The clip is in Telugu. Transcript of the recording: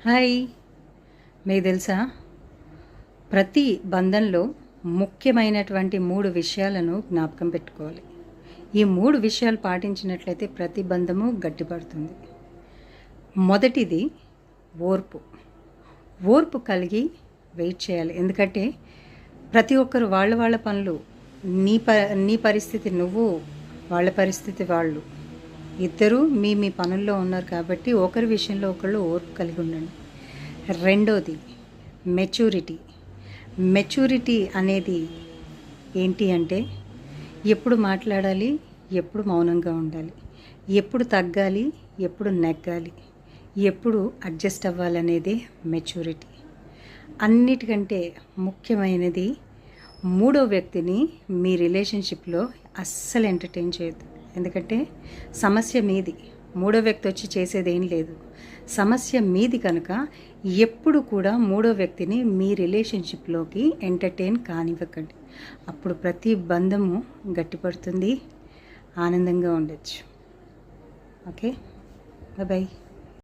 హాయ్. మీకు తెలుసా, ప్రతి బంధంలో ముఖ్యమైనటువంటి 3 విషయాలను జ్ఞాపకం పెట్టుకోవాలి. ఈ 3 విషయాలు పాటించినట్లయితే ప్రతి బంధము గట్టిపడుతుంది. మొదటిది ఓర్పు. ఓర్పు కలిగి వెయిట్ చేయాలి. ఎందుకంటే ప్రతి ఒక్కరు వాళ్ళ పనులు, నీ పరిస్థితి నువ్వు, వాళ్ళ పరిస్థితి వాళ్ళు, ఇద్దరూ మీ పనుల్లో ఉన్నారు కాబట్టి ఒకరి విషయంలో ఒకళ్ళు ఓర్పు కలిగి ఉండండి. రెండోది మెచ్యూరిటీ అనేది ఏంటి అంటే, ఎప్పుడు మాట్లాడాలి, ఎప్పుడు మౌనంగా ఉండాలి, ఎప్పుడు తగ్గాలి, ఎప్పుడు నెగ్గాలి, ఎప్పుడు అడ్జస్ట్ అవ్వాలనేదే మెచ్యూరిటీ. అన్నిటికంటే ముఖ్యమైనది, మూడో వ్యక్తిని మీ రిలేషన్షిప్లో అస్సలు ఎంటర్టైన్ చేయొద్దు. ఎందుకంటే సమస్య మీది, మూడో వ్యక్తి వచ్చి చేసేదేం లేదు. సమస్య మీది కనుక ఎప్పుడు కూడా మూడో వ్యక్తిని మీ రిలేషన్షిప్లోకి ఎంటర్టైన్ కానివ్వకండి. అప్పుడు ప్రతి బంధము గట్టిపడుతుంది, ఆనందంగా ఉండొచ్చు. Okay, bye.